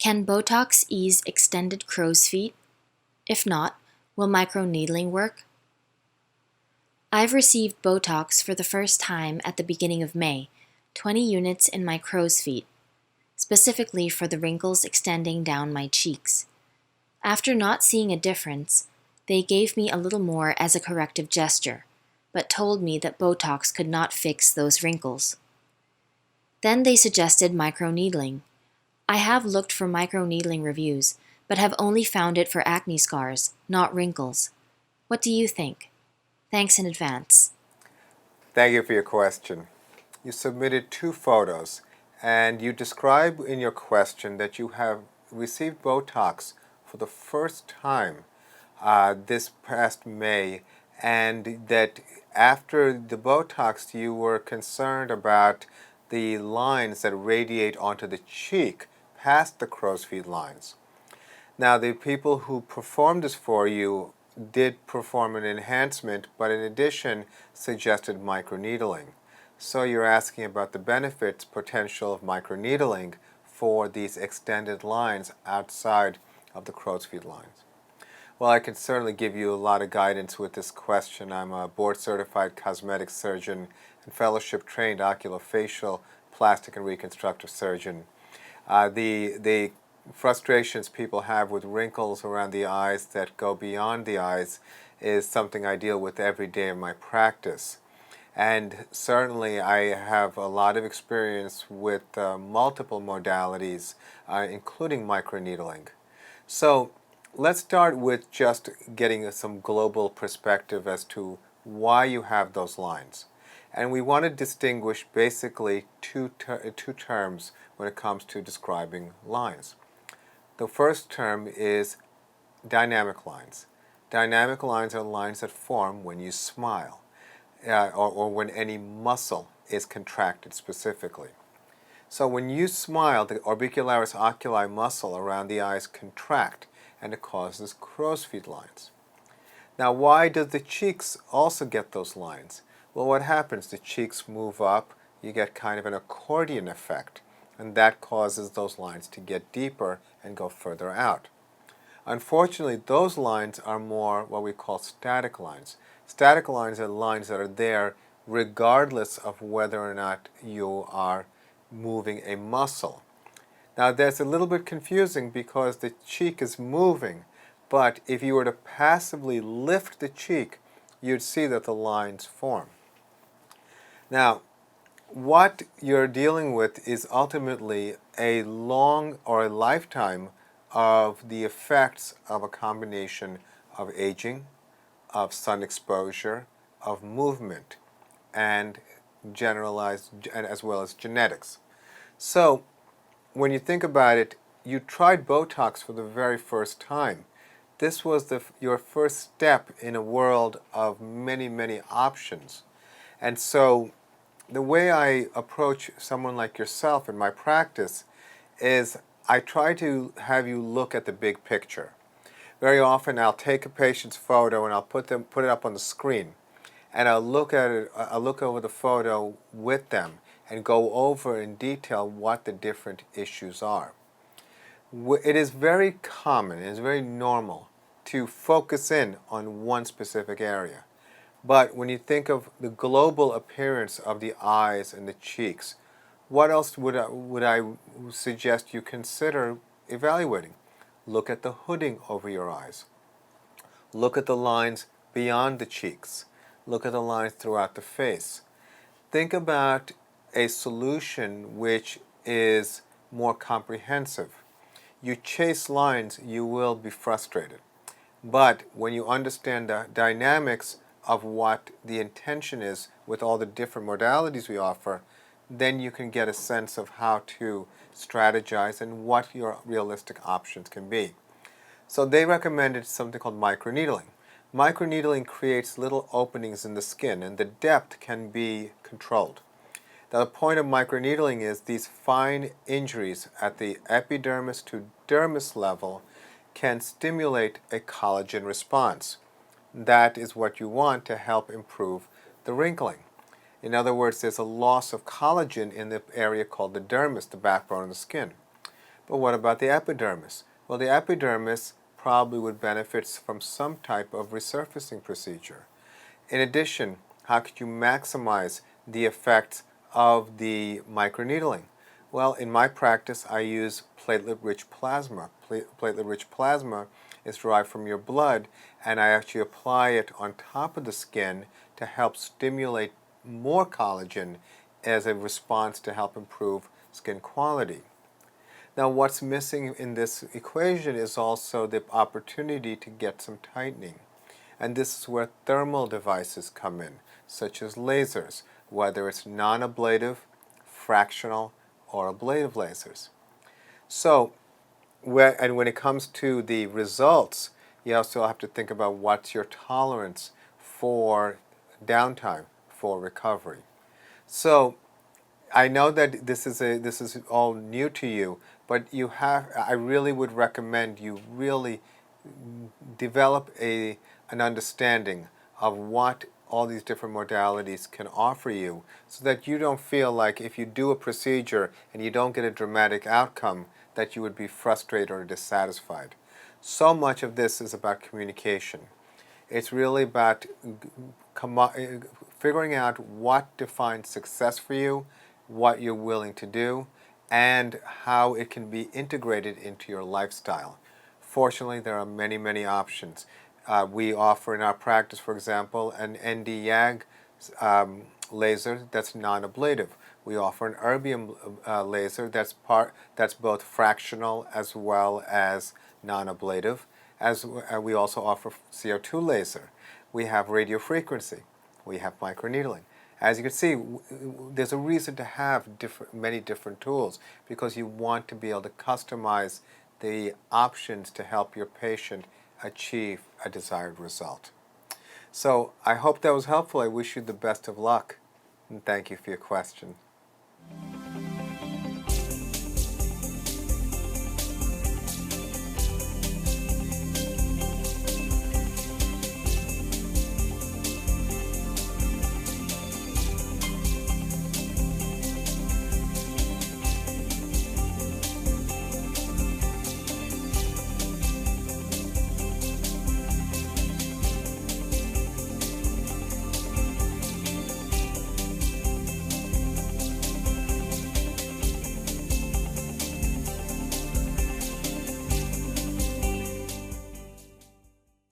Can Botox ease extended crow's feet? If not, will microneedling work? I've received Botox for the first time at the beginning of May, 20 units in my crow's feet, specifically for the wrinkles extending down my cheeks. After not seeing a difference, they gave me a little more as a corrective gesture, but told me that Botox could not fix those wrinkles. Then they suggested microneedling. I have looked for microneedling reviews, but have only found it for acne scars, not wrinkles. What do you think? Thanks in advance. Thank you for your question. You submitted 2 photos, and you describe in your question that you have received Botox for the first time this past May, and that after the Botox you were concerned about the lines that radiate onto the cheek past the crow's feet lines. Now, the people who performed this for you did perform an enhancement, but in addition suggested microneedling. So you're asking about the benefits potential of microneedling for these extended lines outside of the crow's feet lines. Well, I can certainly give you a lot of guidance with this question. I'm a board-certified cosmetic surgeon and fellowship-trained oculofacial, plastic, and reconstructive surgeon. The frustrations people have with wrinkles around the eyes that go beyond the eyes is something I deal with every day in my practice. And certainly I have a lot of experience with multiple modalities, including microneedling. So let's start with just getting some global perspective as to why you have those lines. And we want to distinguish basically two terms when it comes to describing lines. The first term is dynamic lines. Dynamic lines are lines that form when you smile, or when any muscle is contracted specifically. So when you smile, the orbicularis oculi muscle around the eyes contract, and it causes crow's feet lines. Now, why do the cheeks also get those lines? Well, what happens? The cheeks move up, you get kind of an accordion effect, and that causes those lines to get deeper and go further out. Unfortunately, those lines are more what we call static lines. Static lines are lines that are there regardless of whether or not you are moving a muscle. Now, that's a little bit confusing because the cheek is moving, but if you were to passively lift the cheek, you'd see that the lines form. Now, what you're dealing with is ultimately a long or a lifetime of the effects of a combination of aging, of sun exposure, of movement, and generalized, and as well as genetics. So when you think about it, you tried Botox for the very first time. This was your first step in a world of many, many options. And so the way I approach someone like yourself in my practice is I try to have you look at the big picture. Very often I'll take a patient's photo and I'll put it up on the screen, and I'll look at it, I'll look over the photo with them and go over in detail what the different issues are. It is very common, it is very normal to focus in on one specific area. But when you think of the global appearance of the eyes and the cheeks, what else would I suggest you consider evaluating? Look at the hooding over your eyes. Look at the lines beyond the cheeks. Look at the lines throughout the face. Think about a solution which is more comprehensive. You chase lines, you will be frustrated. But when you understand the dynamics of what the intention is with all the different modalities we offer, then you can get a sense of how to strategize and what your realistic options can be. So they recommended something called microneedling. Microneedling creates little openings in the skin, and the depth can be controlled. Now, the point of microneedling is these fine injuries at the epidermis to dermis level can stimulate a collagen response. That is what you want to help improve the wrinkling. In other words, there's a loss of collagen in the area called the dermis, the backbone of the skin. But what about the epidermis? Well, the epidermis probably would benefit from some type of resurfacing procedure. In addition, how could you maximize the effects of the microneedling? Well, in my practice, I use platelet-rich plasma. Platelet-rich plasma is derived from your blood, and I actually apply it on top of the skin to help stimulate more collagen as a response to help improve skin quality. Now, what's missing in this equation is also the opportunity to get some tightening. And this is where thermal devices come in, such as lasers, whether it's non-ablative, fractional, or ablative lasers. So, when it comes to the results, you also have to think about what's your tolerance for downtime, for recovery. So, I know that this is all new to you, but I really would recommend you really develop an understanding of what all these different modalities can offer you, so that you don't feel like if you do a procedure and you don't get a dramatic outcome that you would be frustrated or dissatisfied. So much of this is about communication. It's really about figuring out what defines success for you, what you're willing to do, and how it can be integrated into your lifestyle. Fortunately, there are many, many options. We offer in our practice, for example, an ND-YAG laser that's non-ablative. We offer an erbium laser that's both fractional as well as non-ablative. We also offer CO2 laser. We have radiofrequency. We have microneedling. As you can see, there's a reason to have many different tools, because you want to be able to customize the options to help your patient achieve a desired result. So I hope that was helpful. I wish you the best of luck, and thank you for your question.